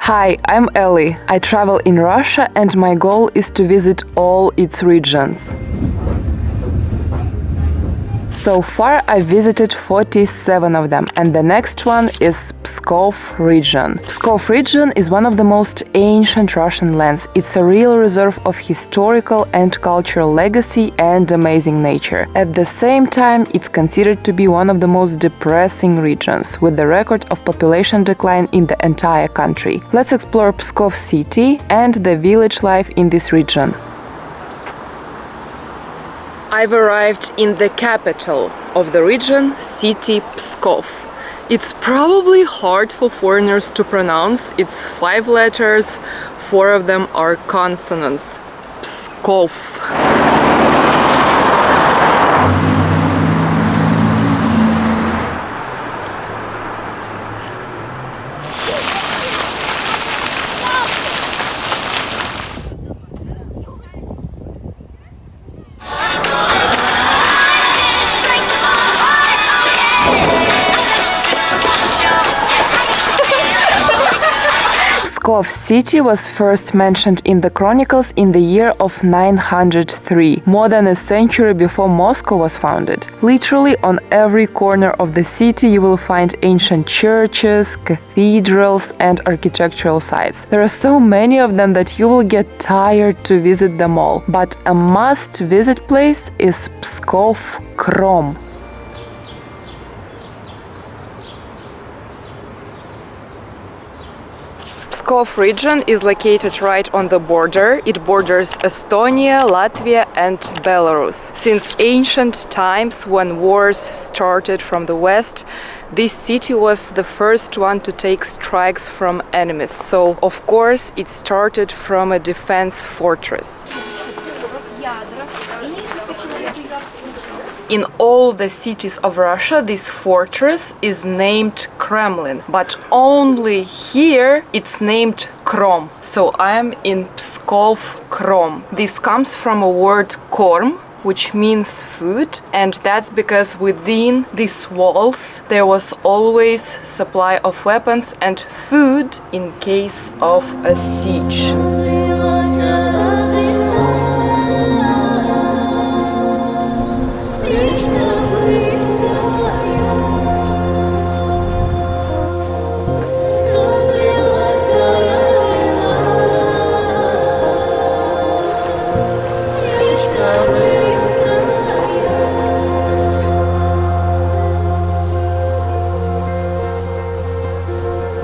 Hi, I'm Ellie. I travel in Russia and my goal is to visit all its regions. So far I visited 47 of them, and the next one is Pskov region. Pskov region is one of the most ancient Russian lands. It's a real reserve of historical and cultural legacy and amazing nature. At the same time, it's considered to be one of the most depressing regions, with the record of population decline in the entire country. Let's explore Pskov city and the village life in this region. I've arrived in the capital of the region, city Pskov. It's probably hard for foreigners to pronounce. It's 5 letters, 4 of them are consonants. Pskov. Pskov city was first mentioned in the chronicles in the year of 903, more than a century before Moscow was founded. Literally on every corner of the city you will find ancient churches, cathedrals and architectural sites. There are so many of them that you will get tired to visit them all. But a must-visit place is Pskov Krom. Pskov region is located right on the border. It borders Estonia, Latvia and Belarus. Since ancient times, when wars started from the west, this city was the first one to take strikes from enemies. So, of course, it started from a defense fortress. In all the cities of Russia, this fortress is named Kremlin, but only here it's named Krom. So I am in Pskov Krom. This comes from a word korm, which means food, and that's because within these walls there was always supply of weapons and food in case of a siege.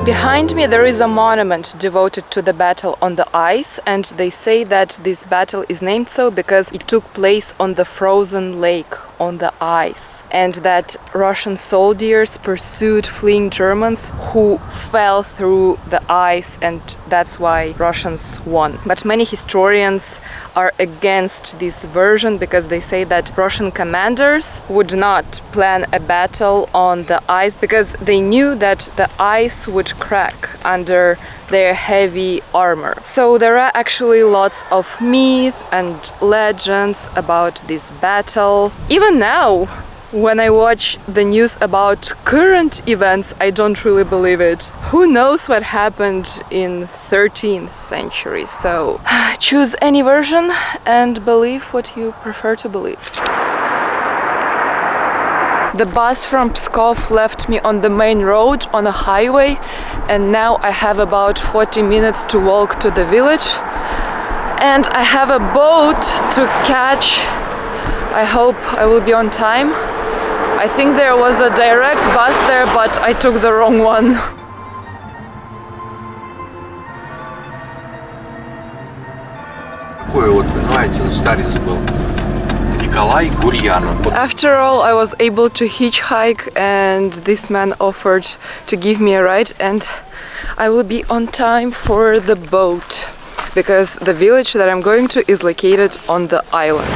Behind me there is a monument devoted to the battle on the ice, and they say that this battle is named so because it took place on the frozen lake on the ice, and that Russian soldiers pursued fleeing Germans who fell through the ice, and that's why Russians won. But many historians are against this version because they say that Russian commanders would not plan a battle on the ice because they knew that the ice would crack under their heavy armor. So there are actually lots of myth and legends about this battle. Even now, when I watch the news about current events, I don't really believe it. Who knows what happened in 13th century? So choose any version and believe what you prefer to believe. The bus from Pskov left me on the main road on a highway, and now I have about 40 minutes to walk to the village, and I have a boat to catch. I hope I will be on time. I think there was a direct bus there, but I took the wrong one. After all, I was able to hitchhike, and this man offered to give me a ride, and I will be on time for the boat because the village that I'm going to is located on the island.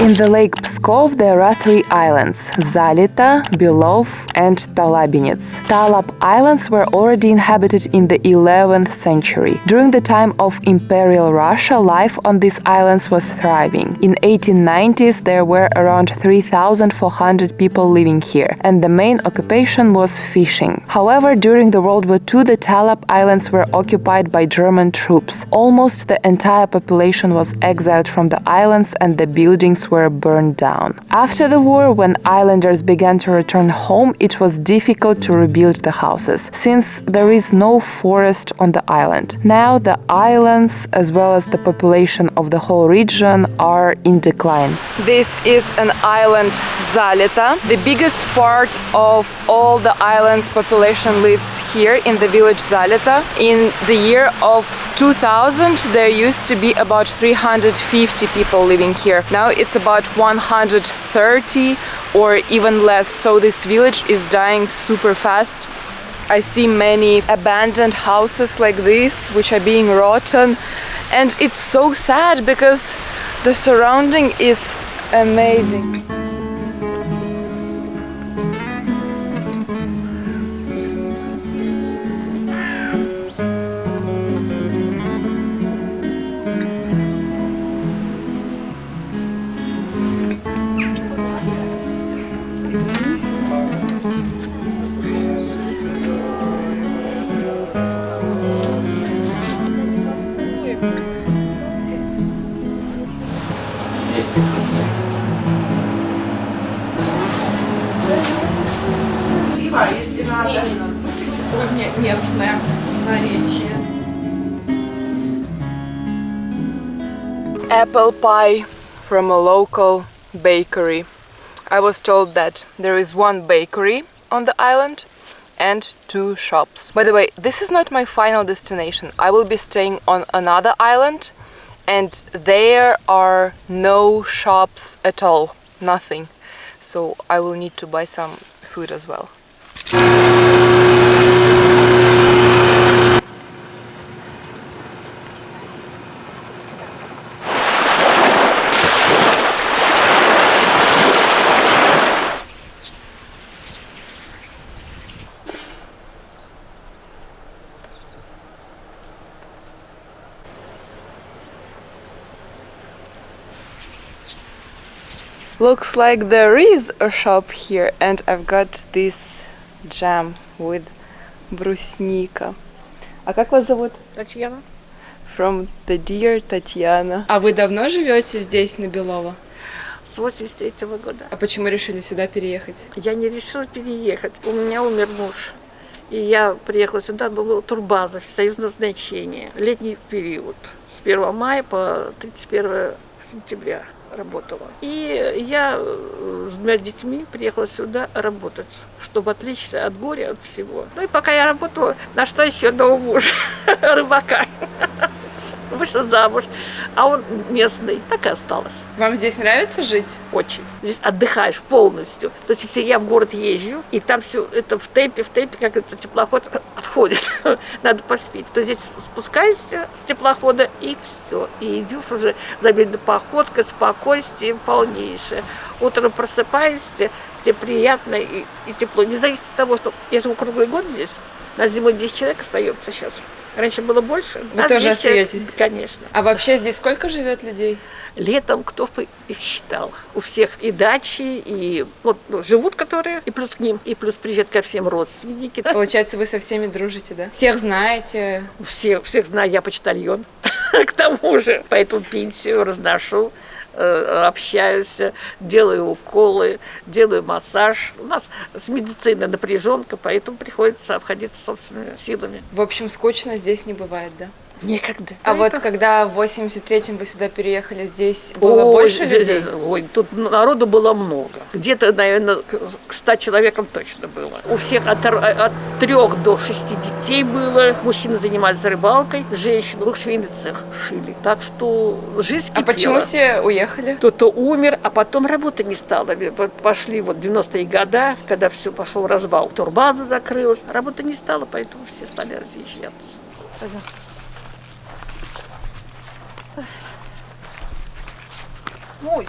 In the lake Pskov there are three islands: Zalita, Belov, and Talabinets. Talab Islands were already inhabited in the 11th century. During the time of Imperial Russia, life on these islands was thriving. In 1890s there were around 3,400 people living here, and the main occupation was fishing. However, during the World War II, the Talab Islands were occupied by German troops. Almost the entire population was exiled from the islands and the buildings were burned down. After the war, when islanders began to return home, it was difficult to rebuild the houses, since there is no forest on the island. Now the islands, as well as the population of the whole region, are in decline. This is an island, Zalita. The biggest part of all the island's population lives here in the village Zalita. In the year of 2000, there used to be about 350 people living here. Now it's about 130 or even less, so this village is dying super fast. I see many abandoned houses like this, which are being rotten, and it's so sad because the surrounding is amazing. Если надо, местное наречие. Apple pie from a local bakery. I was told that there is one bakery on the island and two shops. By the way, this is not my final destination. I will be staying on another island and there are no shops at all, nothing. So I will need to buy some food as well. Looks like there is a shop here, and I've got this jam with брусника. А как вас зовут? Татьяна. From the dear Tatiana. А вы давно живете здесь, на Белово? С 83-го года. А почему решили сюда переехать? Я не решила переехать. У меня умер муж. И я приехала сюда, была турбаза, союзное значение. Летний период. С 1 мая по 31 сентября работала. И я с 2 детьми приехала сюда работать, чтобы отвлечься от горя, от всего. Ну и пока я работала, нашла еще одного мужа, рыбака. Вышла замуж, а он местный, так и осталось. Вам здесь нравится жить? Очень. Здесь отдыхаешь полностью. То есть, если я в город езжу, и там все это в темпе, как это теплоход отходит, надо поспить, то здесь спускаешься с теплохода, и все. И идешь уже замедленной походкой, спокойствие полнейшее. Утром просыпаешься, тебе приятно и тепло. Не зависит от того, что я живу круглый год здесь, на зимой 10 человек остается сейчас. Раньше было больше. Вы тоже остаетесь? Конечно. А вообще здесь сколько живет людей? Летом кто бы их считал. У всех и дачи, и вот, живут которые, и плюс к ним, и плюс приезжают ко всем родственники. Получается, вы со всеми дружите, да? Всех знаете? Всех знаю, я почтальон, к тому же. Поэтому пенсию разношу, общаюсь, делаю уколы, делаю массаж. У нас с медициной напряженка, поэтому приходится обходиться собственными силами. В общем, скучно здесь не бывает, да? Некогда. А вот когда в 83-м вы сюда переехали, здесь было больше людей? Ой, тут народу было много. Где-то, наверное, к 100 человекам точно было. У всех от 3 до 6 детей было. Мужчины занимались рыбалкой, женщины в швейный цех шили. Так что жизнь кипела. А почему все уехали? Кто-то умер, а потом работы не стало. Пошли вот 90-е годы, когда все пошел развал. Турбаза закрылась, работы не стало, поэтому все стали разъезжаться. Ой,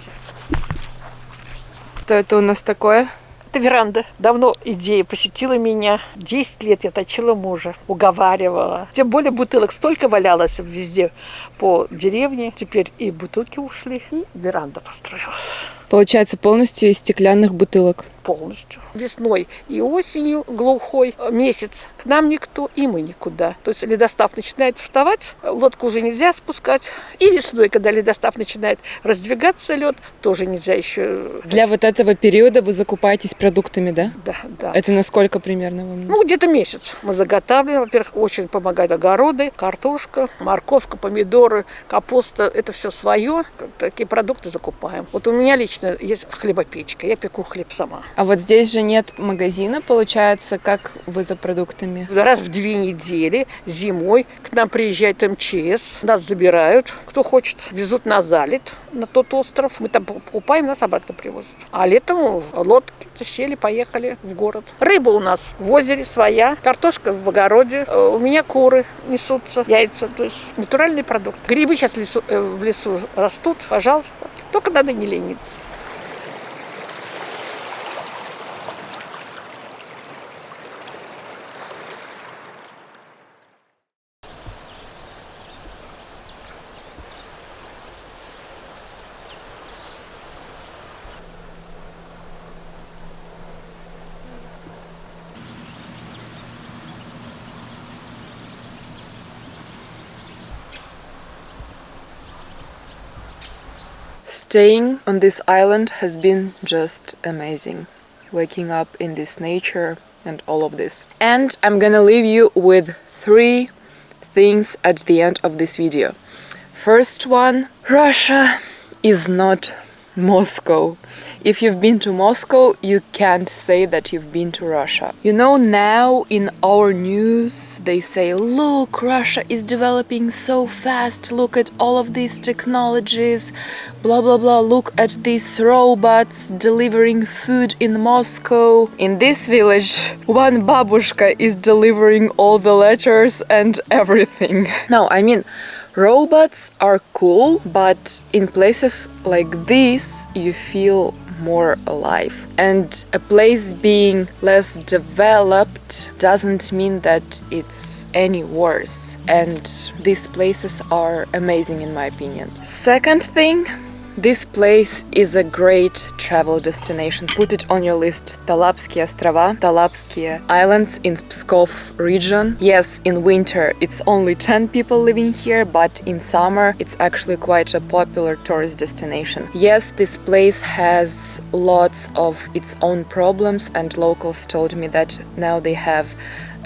Что это у нас такое? это веранда. Давно идея посетила меня. 10 лет я точила мужа, уговаривала. Тем более бутылок столько валялось везде по деревне. Теперь и бутылки ушли, и веранда построилась. Получается полностью из стеклянных бутылок. Полностью. Весной и осенью глухой месяц к нам никто, и мы никуда. То есть ледостав начинает вставать, лодку уже нельзя спускать. И весной, когда ледостав начинает раздвигаться лед, тоже нельзя еще. Для вот этого периода вы закупаетесь продуктами, да? Да, да. Это на сколько примерно вам? Ну, где-то месяц мы заготавливаем. Во-первых, очень помогают огороды, картошка, морковка, помидоры, капуста. Это все свое. Такие продукты закупаем. Вот у меня лично есть хлебопечка. Я пеку хлеб сама. А вот здесь же нет магазина, получается, как вы за продуктами? Раз в 2 недели зимой к нам приезжает МЧС, нас забирают, кто хочет, везут на Залит, на тот остров. Мы там покупаем, нас обратно привозят. А летом лодки сели, поехали в город. Рыба у нас в озере своя, картошка в огороде, у меня куры несутся, яйца, то есть натуральный продукт. Грибы сейчас в лесу растут, пожалуйста, только надо не лениться. Staying on this island has been just amazing. Waking up in this nature and all of this. And I'm gonna leave you with 3 things at the end of this video. First one, Russia is not Moscow. If you've been to Moscow, you can't say that you've been to Russia. You know, now in our news they say, look, Russia is developing so fast, look at all of these technologies, blah blah blah, look at these robots delivering food in Moscow. In this village, one babushka is delivering all the letters and everything. No, I mean, robots are cool, but in places like this you feel more alive. And a place being less developed doesn't mean that it's any worse. And these places are amazing in my opinion. Second thing, this place is a great travel destination. Put it on your list. Talabskie острова, Talabskie Islands in Pskov region. Yes, in winter it's only 10 people living here, but in summer it's actually quite a popular tourist destination. Yes, this place has lots of its own problems, and locals told me that now they have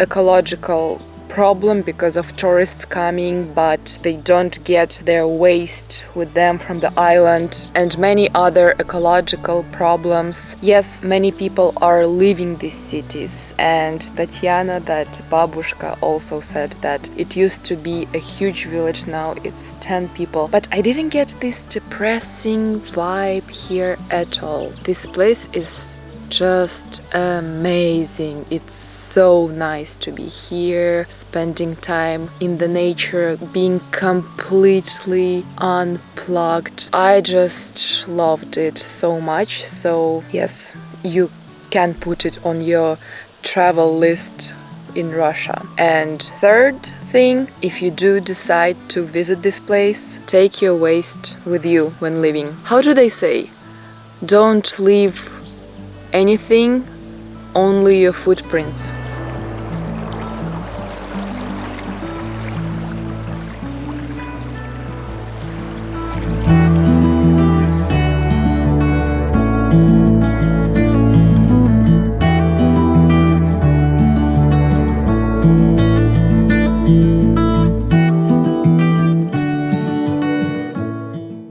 ecological problem because of tourists coming, but they don't get their waste with them from the island, and many other ecological problems. Yes, many people are leaving these cities, and Tatiana, that babushka, also said that it used to be a huge village, now it's 10 people. But I didn't get this depressing vibe here at all. This place is just amazing. It's so nice to be here, spending time in the nature, being completely unplugged. I just loved it so much. So yes, you can put it on your travel list in Russia. And third thing, if you do decide to visit this place, take your waste with you when leaving. How do they say? Don't leave anything, only your footprints.